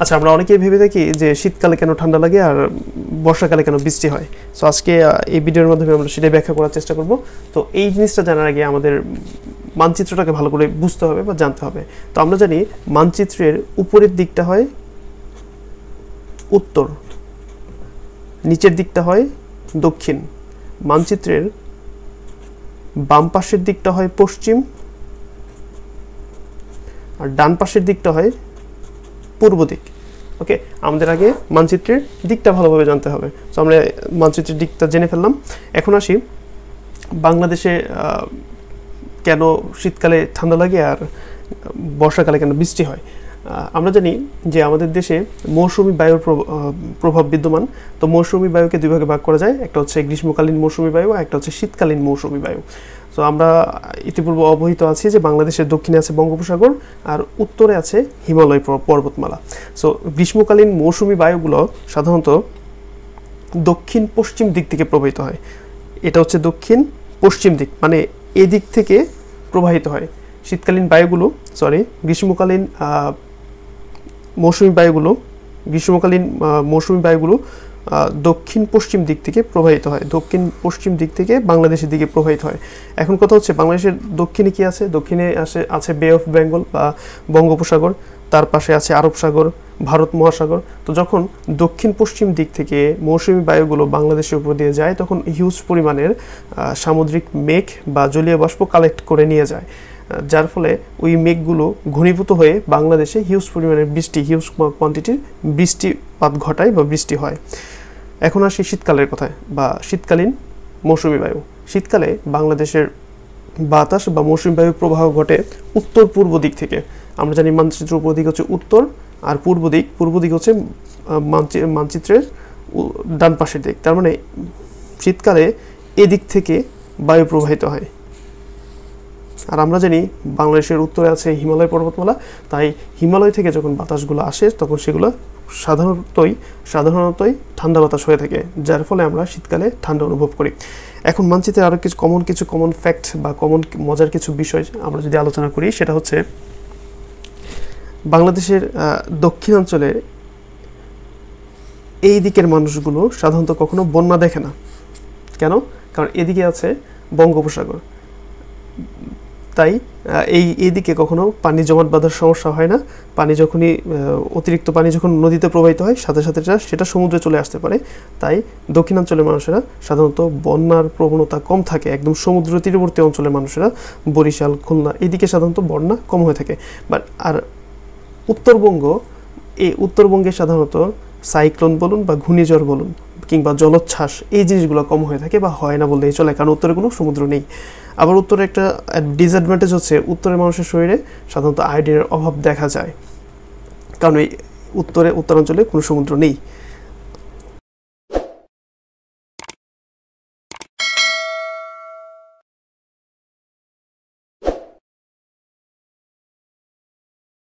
আচ্ছা, আমরা অনেকেই ভেবে থাকি যে শীতকালে কেন ঠান্ডা লাগে আর বর্ষাকালে কেন বৃষ্টি হয়। সো আজকে এই ভিডিওর মাধ্যমে আমরা সেটাই ব্যাখ্যা করার চেষ্টা করব। তো এই জিনিসটা জানার আগে আমাদের মানচিত্রটাকে ভালো করে বুঝতে হবে বা জানতে হবে। তো আমরা জানি মানচিত্রের উপরের দিকটা হয় উত্তর, নিচের দিকটা হয় দক্ষিণ। মানচিত্রের বাম পাশের দিকটা হয় পশ্চিম, আর ডান পাশের দিকটা হয় পূর্ব দিক। ওকে, আমাদের আগে মানচিত্রের দিকটা ভালোভাবে জানতে হবে। সো আমরা মানচিত্রের দিকটা জেনে ফেললাম। এখন আসি বাংলাদেশে কেন শীতকালে ঠান্ডা লাগে আর বর্ষাকালে কেন বৃষ্টি হয়। আমরা জানি যে আমাদের দেশে মৌসুমি বায়ুর প্রভাব বিদ্যমান। তো মৌসুমি বায়ুকে দুই ভাগে ভাগ করা যায়, একটা হচ্ছে গ্রীষ্মকালীন মৌসুমি বায়ু আর একটা হচ্ছে শীতকালীন মৌসুমি বায়ু। তো আমরা ইতিপূর্বে অবহিত আছি যে বাংলাদেশের দক্ষিণে আছে বঙ্গোপসাগর আর উত্তরে আছে হিমালয় পর্বতমালা। সো গ্রীষ্মকালীন মৌসুমি বায়ুগুলো সাধারণত দক্ষিণ পশ্চিম দিক থেকে প্রবাহিত হয়। এটা হচ্ছে দক্ষিণ পশ্চিম দিক, মানে এদিক থেকে প্রবাহিত হয়। শীতকালীন বায়ুগুলো গ্রীষ্মকালীন মৌসুমি বায়ুগুলো দক্ষিণ পশ্চিম দিক থেকে প্রবাহিত হয়, দক্ষিণ পশ্চিম দিক থেকে বাংলাদেশের দিকে প্রবাহিত হয়। এখন কথা হচ্ছে বাংলাদেশের দক্ষিণে কি আছে? দক্ষিণে আছে বে অফ বেঙ্গল বা বঙ্গোপসাগর, তার পাশে আছে আরব সাগর, ভারত মহাসাগর। তো যখন দক্ষিণ পশ্চিম দিক থেকে মৌসুমি বায়ুগুলো বাংলাদেশের উপর দিয়ে যায়, তখন হিউজ পরিমাণের সামুদ্রিক মেঘ বা জলীয় বাষ্প কালেক্ট করে নিয়ে যায়, যার ফলে ওই মেঘগুলো ঘনীভূত হয়ে বাংলাদেশে হিউজ পরিমাণের হিউজ কোয়ান্টিটির বৃষ্টিপাত ঘটায় বা বৃষ্টি হয়। এখন আসি শীতকালের কথায় বা শীতকালীন মৌসুমি বায়ু। শীতকালে বাংলাদেশের বাতাস বা মৌসুমি বায়ু প্রবাহ ঘটে উত্তর পূর্ব দিক থেকে। আমরা জানি মানচিত্রের উপর দিক হচ্ছে উত্তর আর পূর্ব দিক হচ্ছে মানচিত্রের ডান পাশের দিক। তার মানে শীতকালে এদিক থেকে বায়ু প্রবাহিত হয়। আর আমরা জানি বাংলাদেশের উত্তরে আছে হিমালয় পর্বতমালা, তাই হিমালয় থেকে যখন বাতাসগুলো আসে তখন সেগুলো সাধারণতই ঠান্ডা বাতাস হয়ে থাকে, যার ফলে আমরা শীতকালে ঠান্ডা অনুভব করি। এখন মানচিত্রে আরও কিছু কমন ফ্যাক্ট বা কমন মজার কিছু বিষয় আমরা যদি আলোচনা করি, সেটা হচ্ছে বাংলাদেশের দক্ষিণাঞ্চলে এই দিকের মানুষগুলো সাধারণত কখনো বন্যা দেখে না। কেন? কারণ এদিকে আছে বঙ্গোপসাগর, তাই এইদিকে কখনো পানি জমাট বাঁধার সমস্যা হয় না। অতিরিক্ত পানি যখন নদীতে প্রবাহিত হয়, সাথে সাথে সেটা সমুদ্রে চলে আসতে পারে। তাই দক্ষিণাঞ্চলের মানুষেরা সাধারণত বন্যার প্রবণতা কম থাকে। একদম সমুদ্র তীরবর্তী অঞ্চলের মানুষেরা, বরিশাল, খুলনা, এদিকে সাধারণত বন্যা কম হয়ে থাকে। আর উত্তরবঙ্গে সাধারণত সাইক্লোন বলুন বা ঘূর্ণিঝড় বলুন কিংবা জলোচ্ছ্বাস, এই জিনিসগুলো কম হয়ে থাকে বা হয় না বললেই চলে, কারণ উত্তরে কোনো সমুদ্র নেই। আবার উত্তরে একটা ডিসঅ্যাডভান্টেজ হচ্ছে উত্তরের মানুষের শরীরে সাধারণত আয়োডিনের অভাব দেখা যায়, কারণ এই উত্তরাঞ্চলে কোনো সমুদ্র নেই।